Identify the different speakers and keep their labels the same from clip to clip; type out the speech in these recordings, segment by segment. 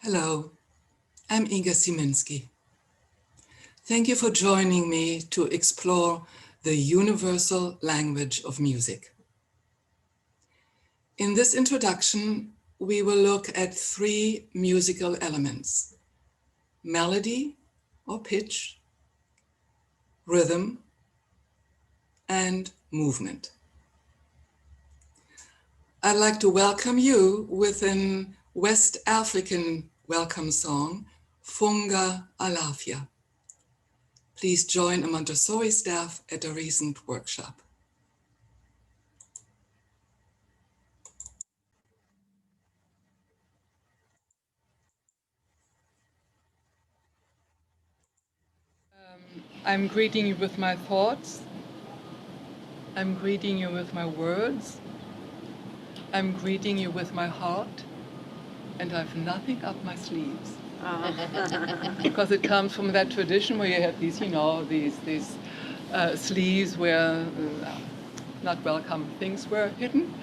Speaker 1: Hello, I'm Sieminski. Thank you for joining me to explore the universal language of music. In this introduction, we will look at three musical elements: melody or pitch, rhythm, and movement. I'd like to welcome you with an West African welcome song, Funga Alafia. Please join a Montessori staff at a recent workshop.
Speaker 2: I'm greeting you with my thoughts. I'm greeting you with my words. I'm greeting you with my heart. And I have nothing up my sleeves. Because it comes from that tradition where you have these, these sleeves where not welcome things were hidden.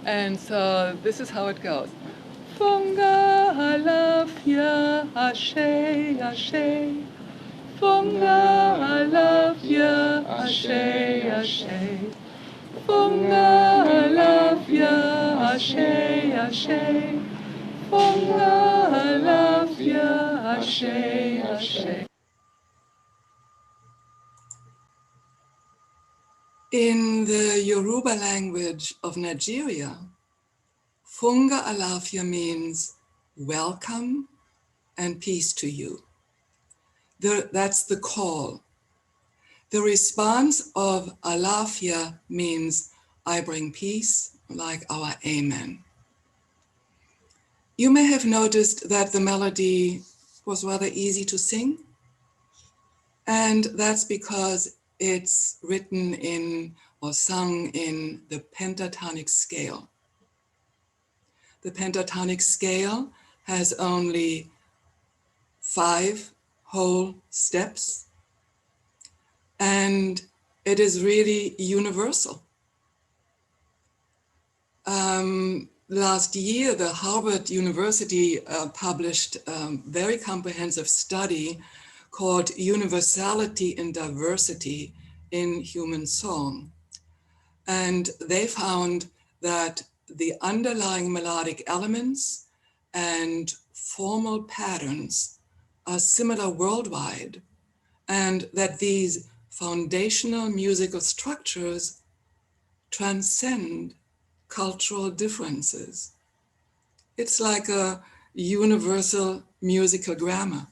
Speaker 2: And so this is how it goes. Funga alafia ashe ashe. Funga alafia ashe ashe. Funga alafia ashe ashe. Funga alafia ashe ashe.
Speaker 1: In the Yoruba language of Nigeria, Funga Alafia means welcome and peace to you. That's the call. The response of Alafia means I bring peace, like our Amen. You may have noticed that the melody was rather easy to sing, and that's because it's written in or sung in the pentatonic scale. The pentatonic scale has only 5 whole steps, and it is really universal. Last year, the Harvard University published a very comprehensive study called Universality and Diversity in Human Song. And they found that the underlying melodic elements and formal patterns are similar worldwide, and that these foundational musical structures transcend cultural differences. It's like a universal musical grammar.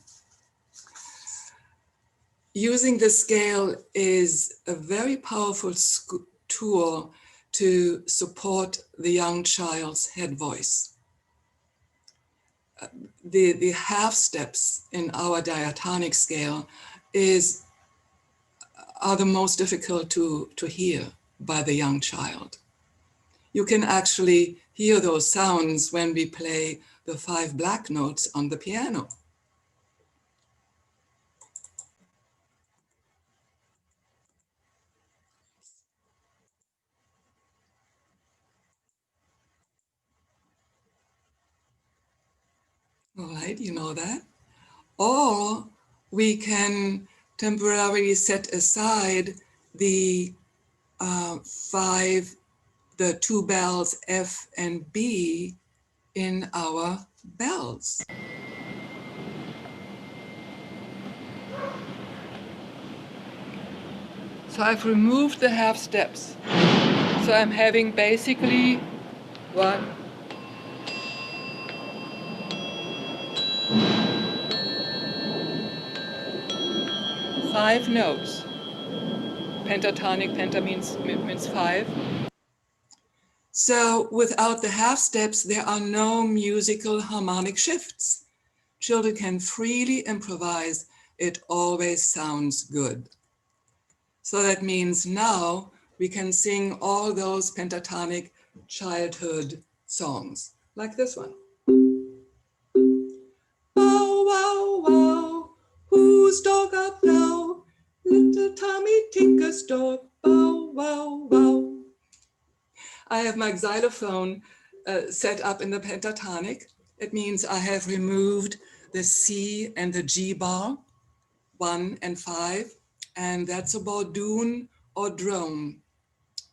Speaker 1: Using the scale is a very powerful tool to support the young child's head voice. The half steps in our diatonic scale are the most difficult to hear by the young child. You can actually hear those sounds when we play the 5 black notes on the piano. All right, you know that. Or we can temporarily set aside the 2 bells F and B in our bells.
Speaker 2: So I've removed the half steps. So I'm having basically 1, 5 notes. Pentatonic, penta means 5.
Speaker 1: So without the half steps, there are no musical harmonic shifts. Children can freely improvise. It always sounds good. So that means now we can sing all those pentatonic childhood songs, like this one. Bow, wow, wow, whose dog art thou? Little Tommy Tinker's dog, bow, wow, wow. I have my xylophone set up in the pentatonic, It means I have removed the C and the G bar, 1 and 5, and that's about doon or drone.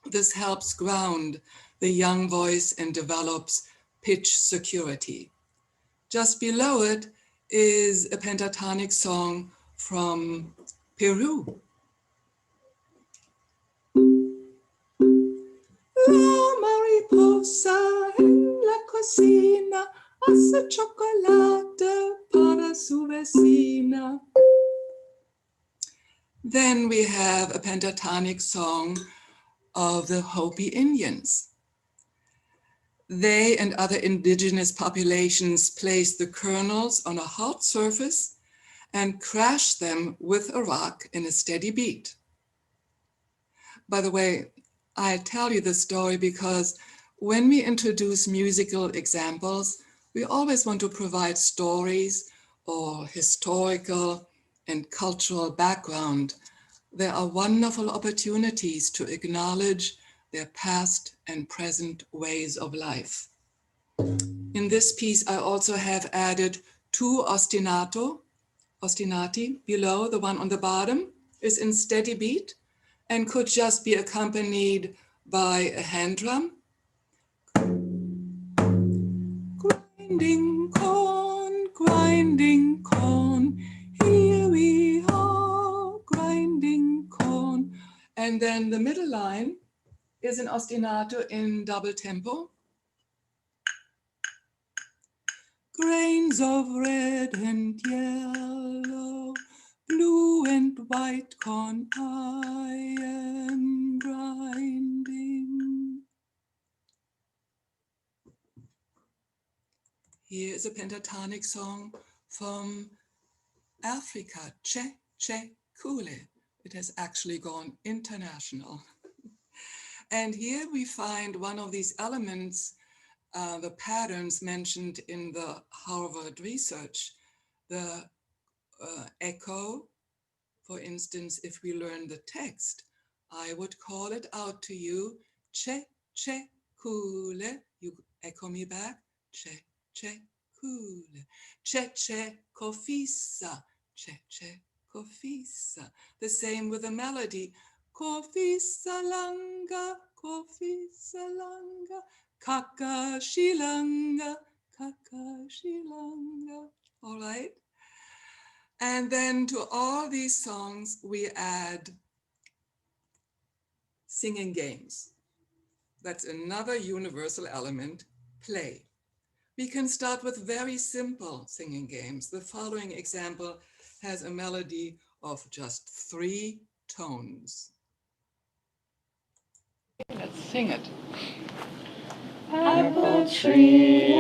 Speaker 1: This helps ground the young voice and develops pitch security. Just below it is a pentatonic song from Peru. La mariposa en la cocina hace chocolate para su vecina. Then we have a pentatonic song of the Hopi Indians. They and other indigenous populations place the kernels on a hot surface and crash them with a rock in a steady beat. By the way, I tell you this story because when we introduce musical examples, we always want to provide stories or historical and cultural background. There are wonderful opportunities to acknowledge their past and present ways of life. In this piece, I also have added 2 ostinati below. The one on the bottom is in steady beat and could just be accompanied by a hand drum. Grinding corn, here we are, grinding corn. And then the middle line is an ostinato in double tempo. Grains of red and yellow, blue and white corn I am grinding. Here is a pentatonic song from Africa, Che Che Kule. It has actually gone international. And here we find one of these elements, the patterns mentioned in the Harvard research, the echo. For instance, if we learn the text, I would call it out to you, Che Che Kule. You echo me back, Che Che Kule. Che Che Kofisa, Che Che Kofisa. The same with the melody, Kofisa Langa, Kofisa Langa, Kaka Shilanga, Kaka Shilanga. All right? And then to all these songs, we add singing games. That's another universal element, play. We can start with very simple singing games. The following example has a melody of just 3 tones.
Speaker 2: Let's sing it.
Speaker 3: Apple tree,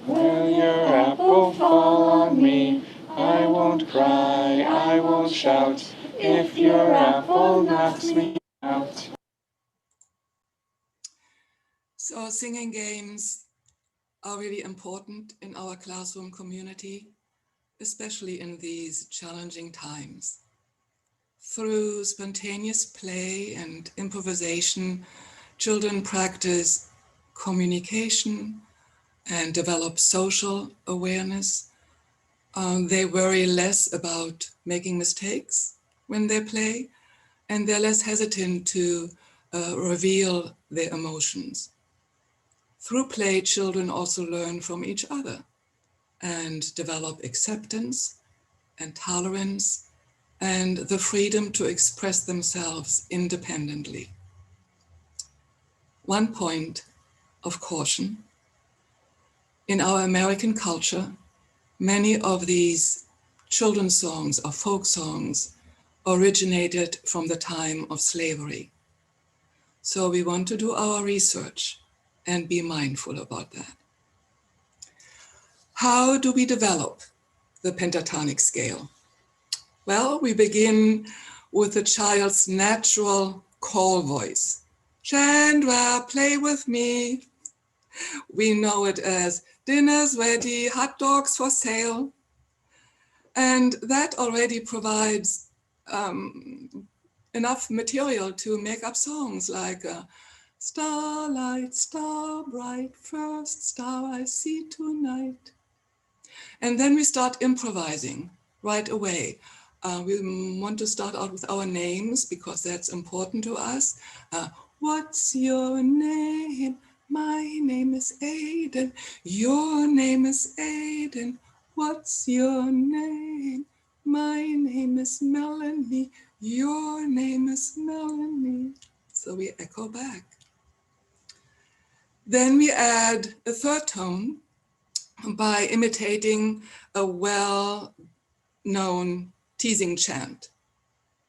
Speaker 3: will your apple fall on me? I won't cry, I won't shout, if your apple knocks me out.
Speaker 1: So singing games are really important in our classroom community, especially in these challenging times. Through spontaneous play and improvisation, children practice communication and develop social awareness. They worry less about making mistakes when they play, and they're less hesitant to reveal their emotions. Through play, children also learn from each other and develop acceptance and tolerance and the freedom to express themselves independently. One point of caution: in our American culture, many of these children's songs or folk songs originated from the time of slavery. So we want to do our research and be mindful about that. How do we develop the pentatonic scale? Well, we begin with the child's natural call voice. Chandra, play with me. We know it as dinner's ready, hot dogs for sale. And that already provides enough material to make up songs like Starlight, star bright, first star I see tonight. And then we start improvising right away. We want to start out with our names because that's important to us. What's your name? My name is Aiden. Your name is Aiden. What's your name? My name is Melanie. Your name is Melanie. So we echo back. Then we add a third tone by imitating a well-known teasing chant.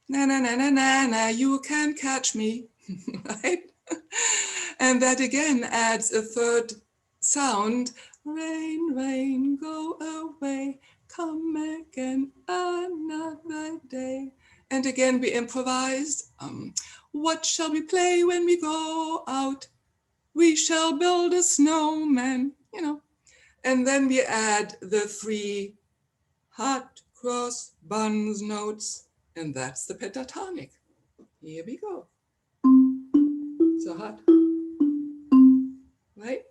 Speaker 1: Na na na na na na, you can catch me, right? And that again adds a third sound. Rain, rain, go away, come again another day. And again we improvised. What shall we play when we go out? We shall build a snowman, you know. And then we add the 3 hot cross buns notes, and that's the pentatonic. Here we go. So hot, right?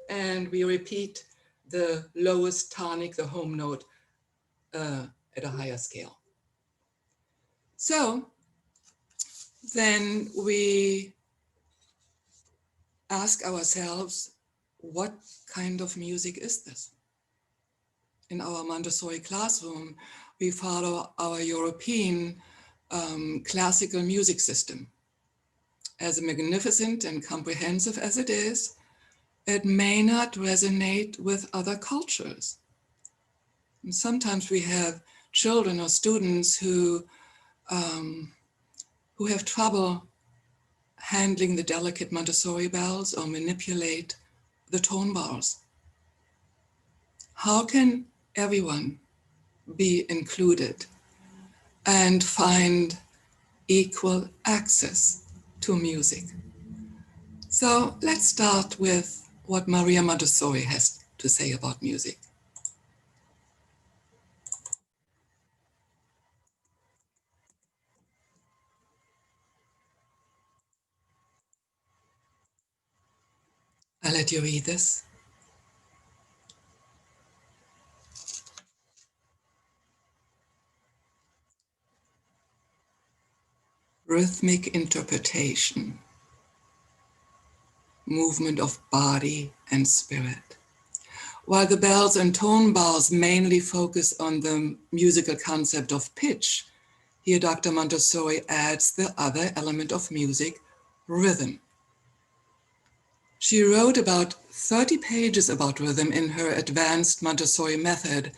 Speaker 1: And we repeat the lowest tonic, the home note, at a higher scale. So then we ask ourselves, what kind of music is this? In our Montessori classroom, we follow our European classical music system. As magnificent and comprehensive as it is, it may not resonate with other cultures. And sometimes we have children or students who have trouble handling the delicate Montessori bells or manipulate the tone bars. How can everyone be included and find equal access to music? So let's start with what Maria Montessori has to say about music. I'll let you read this. Rhythmic interpretation, movement of body and spirit. While the bells and tone bars mainly focus on the musical concept of pitch, here Dr. Montessori adds the other element of music, rhythm. She wrote about 30 pages about rhythm in her advanced Montessori method,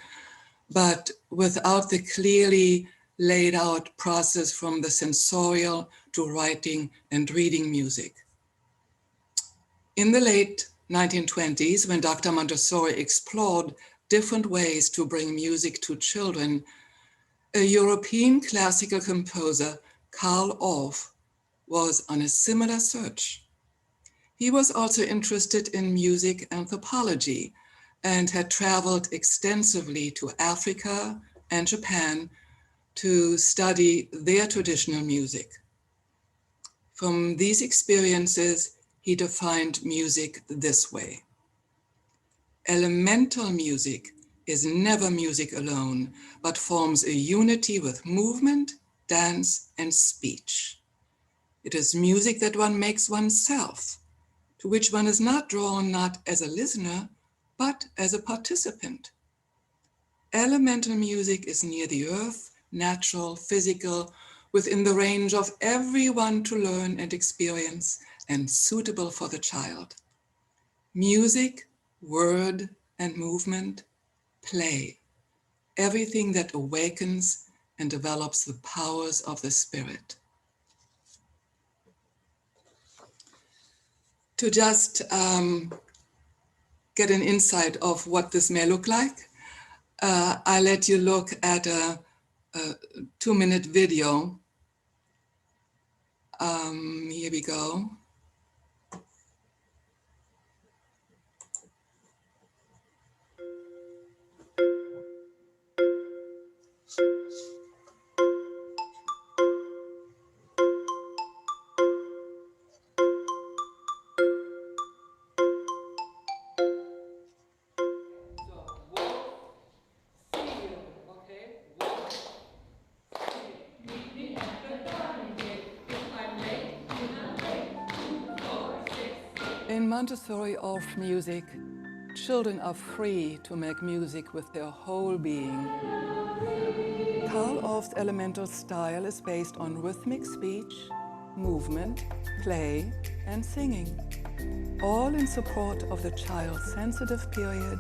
Speaker 1: but without the clearly laid out process from the sensorial to writing and reading music. In the late 1920s, when Dr. Montessori explored different ways to bring music to children, a European classical composer, Carl Orff, was on a similar search. He was also interested in music anthropology and had traveled extensively to Africa and Japan to study their traditional music. From these experiences, he defined music this way. Elemental music is never music alone, but forms a unity with movement, dance, and speech. It is music that one makes oneself, to which one is not drawn not as a listener, but as a participant. Elemental music is near the earth, natural, physical, within the range of everyone to learn and experience, and suitable for the child. Music, word, and movement, play, everything that awakens and develops the powers of the spirit. To just get an insight of what this may look like, I let you look at a 2-minute video. Here we go.
Speaker 2: In Montessori Orff music, children are free to make music with their whole being. Karl Orff's elemental style is based on rhythmic speech, movement, play, and singing, all in support of the child's sensitive period,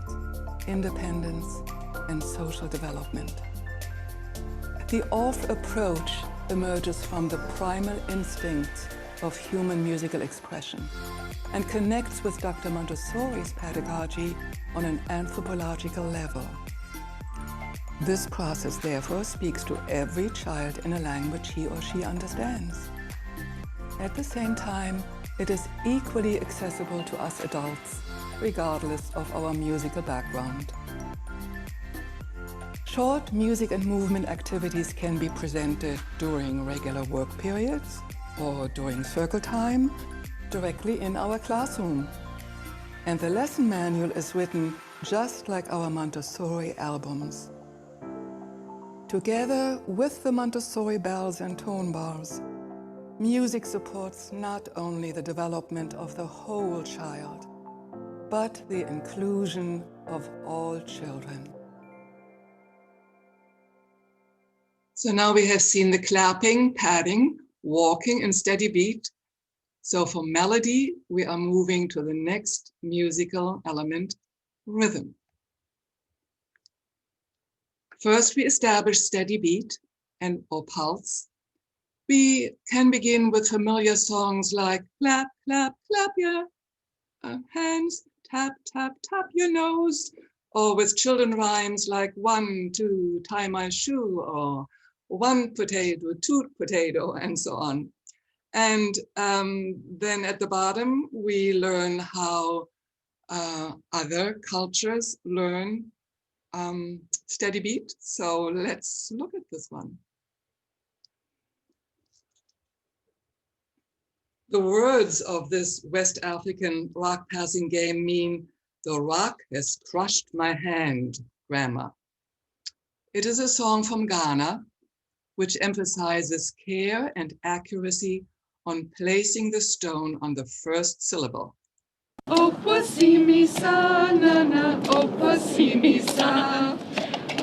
Speaker 2: independence, and social development. The Orff approach emerges from the primal instincts of human musical expression and connects with Dr. Montessori's pedagogy on an anthropological level. This process, therefore, speaks to every child in a language he or she understands. At the same time, it is equally accessible to us adults, regardless of our musical background. Short music and movement activities can be presented during regular work periods or during circle time, directly in our classroom. And the lesson manual is written just like our Montessori albums. Together with the Montessori bells and tone bars, music supports not only the development of the whole child, but the inclusion of all children.
Speaker 1: So now we have seen the clapping, padding, walking in steady beat. So for melody, we are moving to the next musical element, rhythm. First, we establish steady beat or pulse. We can begin with familiar songs like clap, clap, clap your hands, tap, tap, tap your nose, or with children rhymes like 1, 2, tie my shoe, or 1 potato, 2 potato, and so on. And then at the bottom, we learn how other cultures learn steady beat. So let's look at this one. The words of this West African rock passing game mean, "The rock has crushed my hand," grammar. It is a song from Ghana, which emphasizes care and accuracy on placing the stone on the first syllable.
Speaker 2: Opa si mi sa na na, opa si mi sa.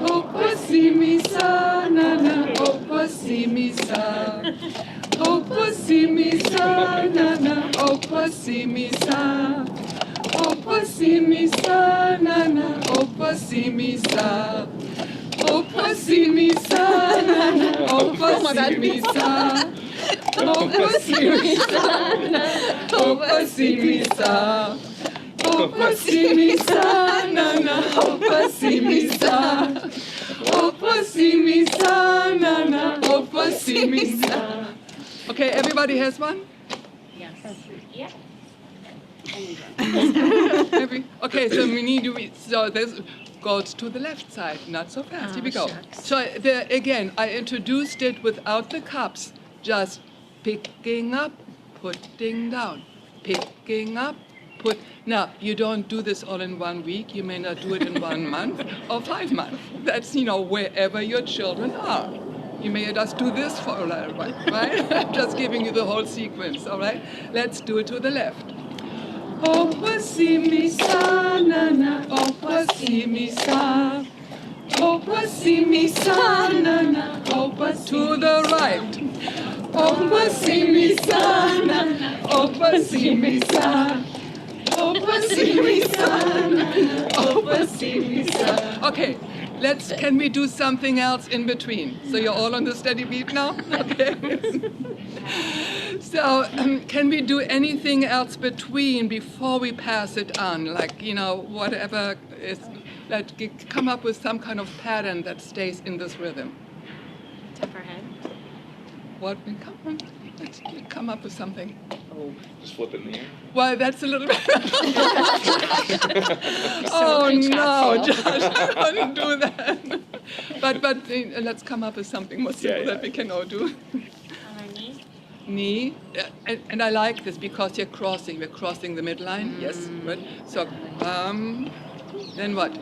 Speaker 2: Opa si mi sa na na, opa si mi sa. Opa si mi sa na na, opa si mi sa. Opa si mi sa na na, opa si mi sa. Opa si mi sa na na, opa si mi sa. Opa si mi sa na, opa si mi sa. Opa si mi sa na na, opa si mi sa. Opa si mi sa na na, opa si mi sa. Okay, everybody has one?
Speaker 4: Yes. Yeah.
Speaker 2: Okay, so we need to read. So this goes to the left side, not so fast. Here we go.
Speaker 4: Shucks.
Speaker 2: So there, again, I introduced it without the cups, just picking up, putting down, picking up, put. Now, you don't do this all in 1 week. You may not do it in 1 month or 5 months. That's, wherever your children are. You may just do this for a little while, right? I'm just giving you the whole sequence, all right? Let's do it to the left. Opa si mi sa na na, opa si mi sa. Opa si mi sa na na, opa to the right. Opa si mi sa na na, opa si mi sa. Opa si mi sa na na, opa si mi sa. Okay. Can we do something else in between? So you're all on the steady beat now? Okay. So can we do anything else between before we pass it on? Like, whatever is, come up with some kind of pattern that stays in this rhythm.
Speaker 4: Tap our head.
Speaker 2: What? Let's come up with something.
Speaker 3: Oh, just flip it in the air.
Speaker 2: Well, that's a little bit. Oh no, Josh, I wouldn't do that. But let's come up with something more simple that we can all do.
Speaker 4: On our knee.
Speaker 2: Knee, and I like this because you're crossing. We're crossing the midline. Yes, good. So, then what?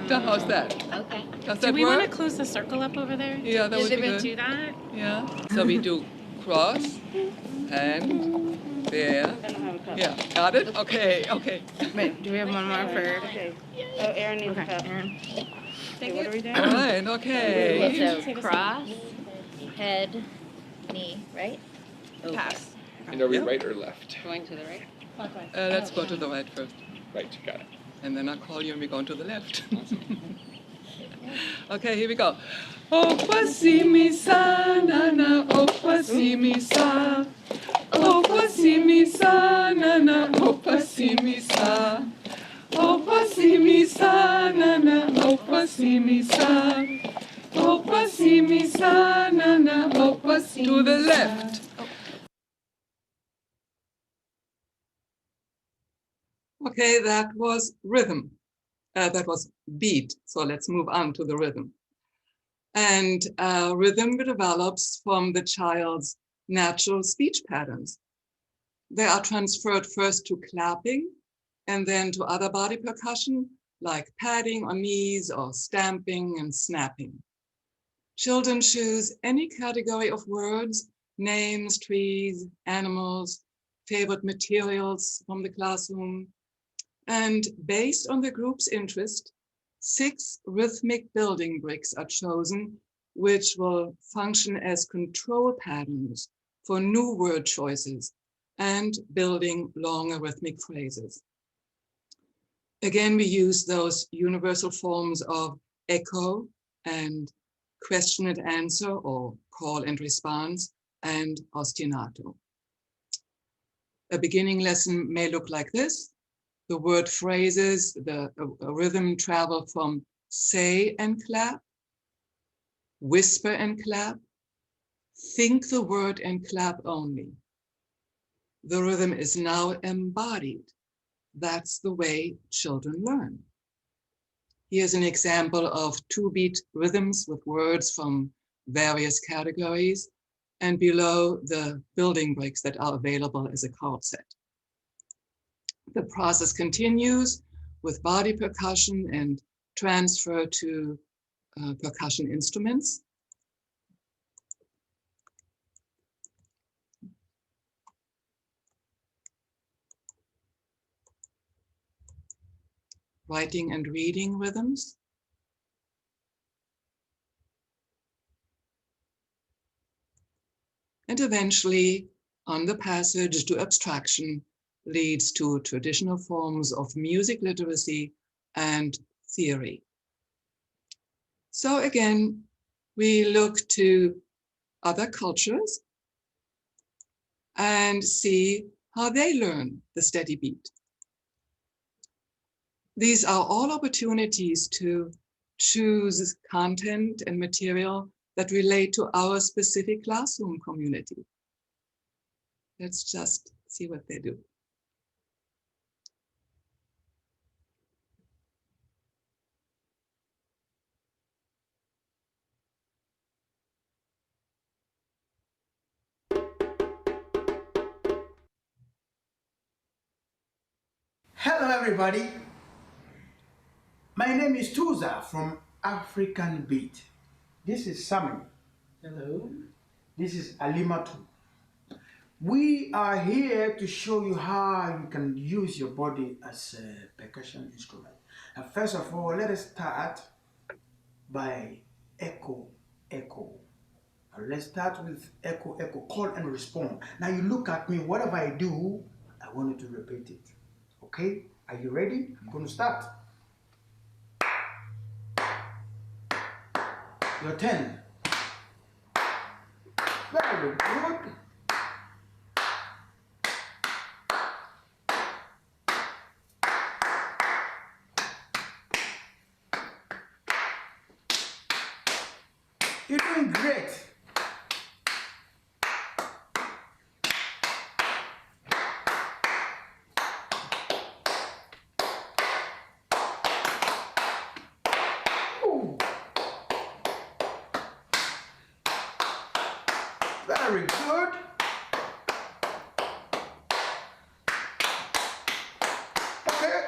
Speaker 2: How's that?
Speaker 4: Okay.
Speaker 2: Does
Speaker 4: Do
Speaker 2: that
Speaker 4: we
Speaker 2: work?
Speaker 4: want to close the circle up over there?
Speaker 2: Yeah, that would be good.
Speaker 4: Do that?
Speaker 2: Yeah. So we do across, and there. Yeah, got it? Okay, okay.
Speaker 5: Wait, do we have one more for?
Speaker 6: Okay. Oh, Aaron needs a cup.
Speaker 5: Aaron.
Speaker 6: Okay, what are we doing?
Speaker 2: All right, okay.
Speaker 7: Okay, so cross, head, knee, right?
Speaker 5: Pass.
Speaker 3: And are we
Speaker 2: Yep.
Speaker 3: right or left?
Speaker 5: Going to the right.
Speaker 2: Let's go to the right first.
Speaker 3: Right, got it.
Speaker 2: And then I'll call you and we're going to the left. Okay, here we go. Opa si mi sa na na, opa si mi sa. Opa si mi sa na na, opa si mi sa. Opa si mi sa na na, opa si mi sa. Opa si mi sa na na, opa si. To the left. Okay, that was rhythm. That was beat. So let's move on to the rhythm. And rhythm develops from the child's natural speech patterns. They are transferred first to clapping and then to other body percussion like patting on knees or stamping and snapping. Children choose any category of words, names, trees, animals, favorite materials from the classroom. And based on the group's interest, 6 rhythmic building bricks are chosen, which will function as control patterns for new word choices and building longer rhythmic phrases. Again, we use those universal forms of echo and question and answer, or call and response, and ostinato. A beginning lesson may look like this. The word phrases, the rhythm travel from say and clap, whisper and clap, think the word and clap only. The rhythm is now embodied. That's the way children learn. Here's an example of 2-beat rhythms with words from various categories, and below the building bricks that are available as a chord set. The process continues with body percussion and transfer to percussion instruments. Writing and reading rhythms. And eventually, on the passage to abstraction, leads to traditional forms of music literacy and theory. So again, we look to other cultures and see how they learn the steady beat. These are all opportunities to choose content and material that relate to our specific classroom community. Let's just see what they do.
Speaker 8: Hello everybody, my name is Tuza from African Beat. This is Sami. Hello. This is Alimatu. We are here to show you how you can use your body as a percussion instrument. And first of all, let us start by echo, echo. Let's start with echo, echo, call and respond. Now you look at me, whatever I do, I want you to repeat it. Okay, are you ready? I'm going to start. Your turn. Very good. You're doing great. Very good. Okay.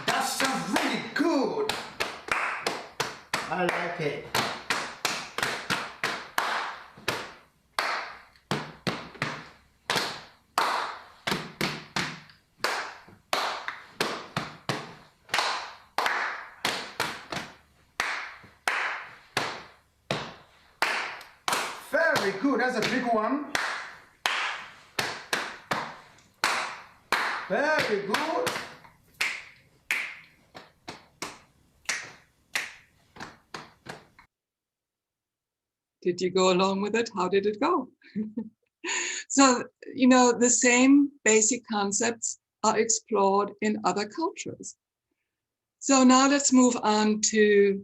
Speaker 8: That sounds really good. I like it. Very good. That's a big one. Very good.
Speaker 1: Did you go along with it? How did it go? So, you know, the same basic concepts are explored in other cultures. So now let's move on to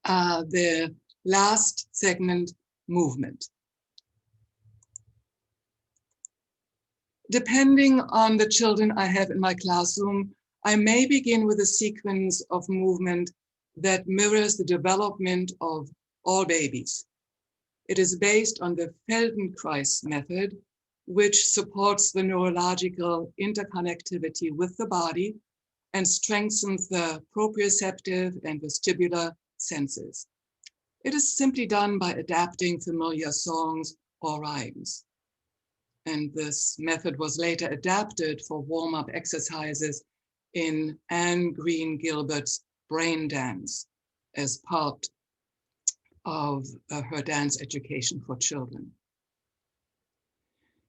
Speaker 1: the last segment, movement. Depending on the children I have in my classroom, I may begin with a sequence of movement that mirrors the development of all babies. It is based on the Feldenkrais method, which supports the neurological interconnectivity with the body and strengthens the proprioceptive and vestibular senses. It is simply done by adapting familiar songs or rhymes. And this method was later adapted for warm-up exercises in Anne Green Gilbert's Brain Dance as part of her dance education for children.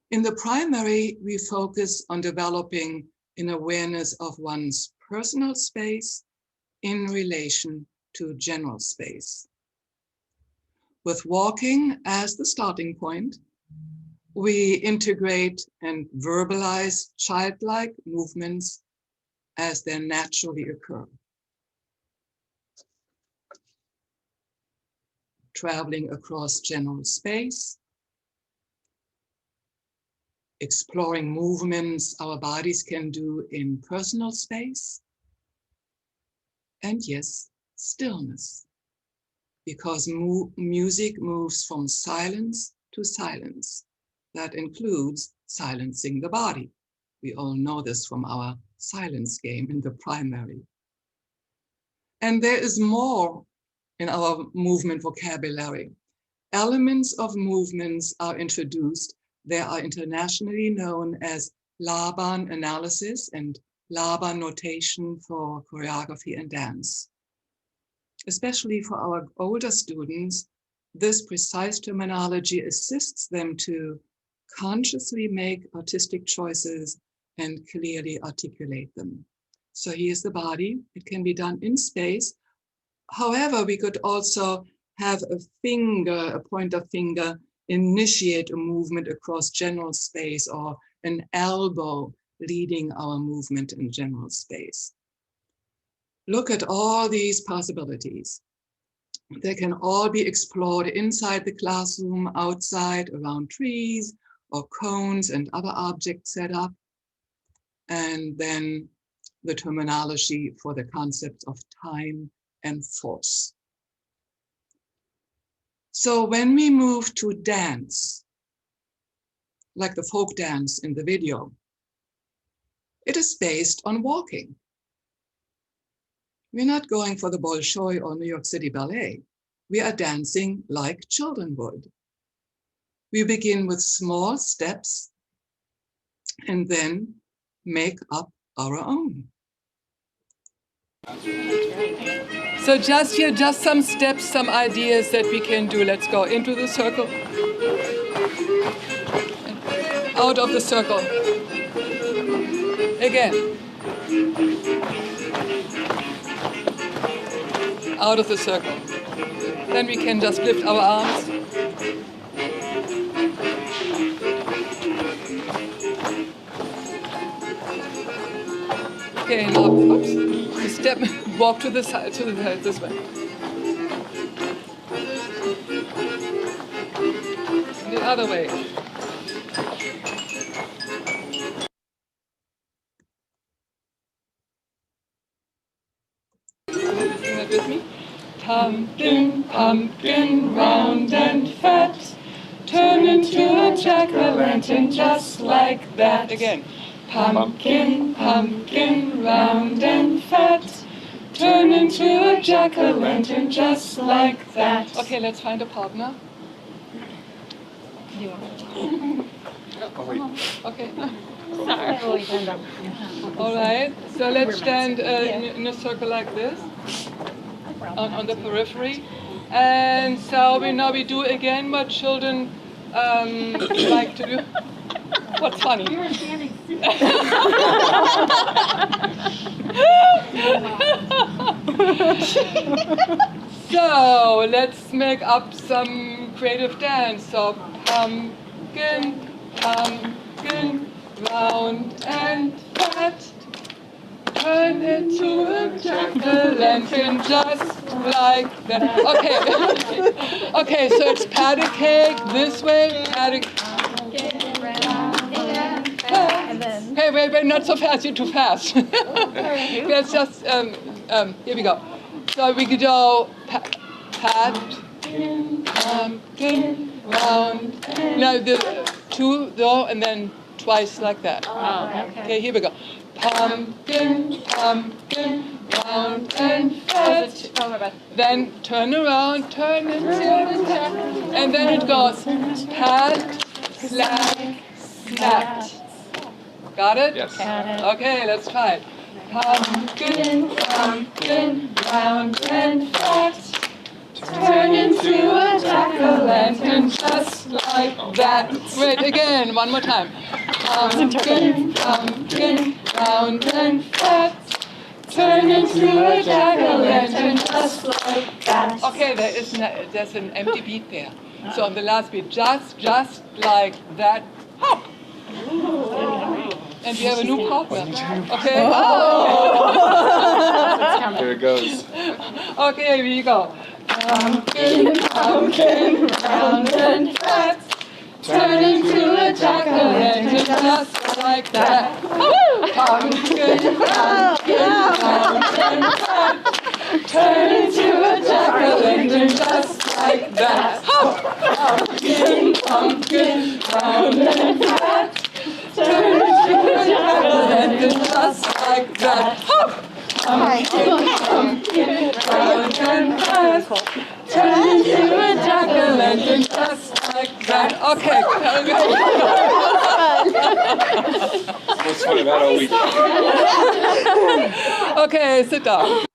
Speaker 1: In the primary, we focus on developing an awareness of one's personal space in relation to general space. With walking as the starting point, we integrate and verbalize childlike movements as they naturally occur. Traveling across general space, exploring movements our bodies can do in personal space, and yes, stillness, because music moves from silence to silence. That includes silencing the body. We all know this from our silence game in the primary. And there is more in our movement vocabulary. Elements of movements are introduced. They are internationally known as Laban analysis and Laban notation for choreography and dance. Especially for our older students, this precise terminology assists them to consciously make artistic choices and clearly articulate them. So here's the body. It can be done in space. However, we could also have a finger, a pointer finger, initiate a movement across general space, or an elbow leading our movement in general space. Look at all these possibilities. They can all be explored inside the classroom, outside, around trees or cones and other objects set up. And then the terminology for the concept of time and force. So when we move to dance, like the folk dance in the video, it is based on walking. We're not going for the Bolshoi or New York City Ballet. We are dancing like children would. We begin with small steps and then make up our own.
Speaker 2: So just here, just some steps, some ideas that we can do. Let's go into the circle. Out of the circle. Again. Out of the circle. Then we can just lift our arms. Okay, now, oops, step, walk to the side, this way. And the other way. Sing that with me. Pumpkin, pumpkin, round and fat, turn into a jack-o'-lantern just like that. Again. Pumpkin, pumpkin, round and fat, turn into a jack-o'-lantern just like that. Okay, let's find a partner. Do you want to? Oh, wait. Okay. All right, so let's stand in a circle like this, on the periphery. And so we do again what children like to do. What's funny?
Speaker 4: You were standing still.
Speaker 2: So let's make up some creative dance. So pumpkin, pumpkin, round and fat. Turn into a jack-o'-lantern just like that. Okay. Okay, so it's patty cake this way, patty cake. Hey, wait, not so fast, you're too fast. Let's just, here we go. So we could go pat, pumpkin, round. No, the two, though, and then twice like that.
Speaker 4: Oh, okay.
Speaker 2: Okay, here we go. Pumpkin, pumpkin, round and fat. Then turn around, turn into a jack, and then it goes pat, slap, snap. Got it?
Speaker 3: Yes.
Speaker 2: Okay, let's try it. Pumpkin, pumpkin, round and fat. Turn into a jack-o'-lantern just like that. Wait, again, one more time. Pumpkin, pumpkin, round and fat. Turn into a jack-o'-lantern just like that. Okay, there's an empty beat there. So on the last beat, just like that. Hop. And we have a new partner. Okay. Oh.
Speaker 3: Here it goes.
Speaker 2: Okay, here we go. Pumpkin, pumpkin, round and fat. Turn into a jack-o'-lantern just like that. Pumpkin, pumpkin, round and fat. Turn into a jack-o'-lantern just like that. Pumpkin, pumpkin, round and fat. Turn into a jack-o'-lantern just like that. Pumpkin, pumpkin, round and fat. Turn into a jack-o'-lantern just like that. Okay.
Speaker 3: What's funny about all week?
Speaker 2: Okay, sit down.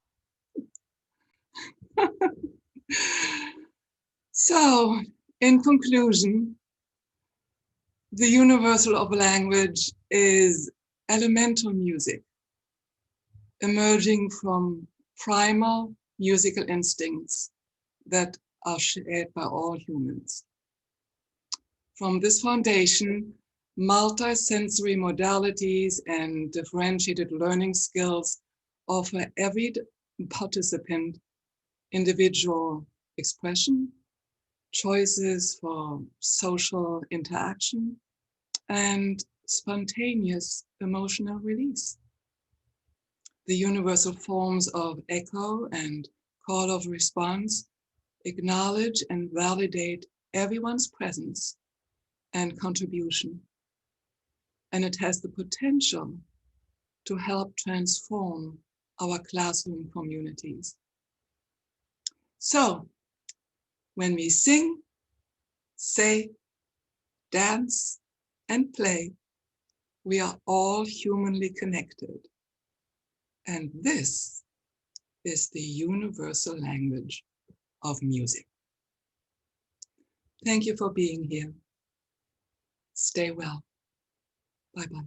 Speaker 1: So, in conclusion, the universal of language is elemental music, emerging from primal musical instincts that are shared by all humans. From this foundation, multi-sensory modalities and differentiated learning skills offer every participant individual expression, choices for social interaction, and spontaneous emotional release. The universal forms of echo and call of response acknowledge and validate everyone's presence and contribution, and it has the potential to help transform our classroom communities. So, when we sing, say, dance, and play, we are all humanly connected. And this is the universal language of music. Thank you for being here. Stay well. Bye-bye.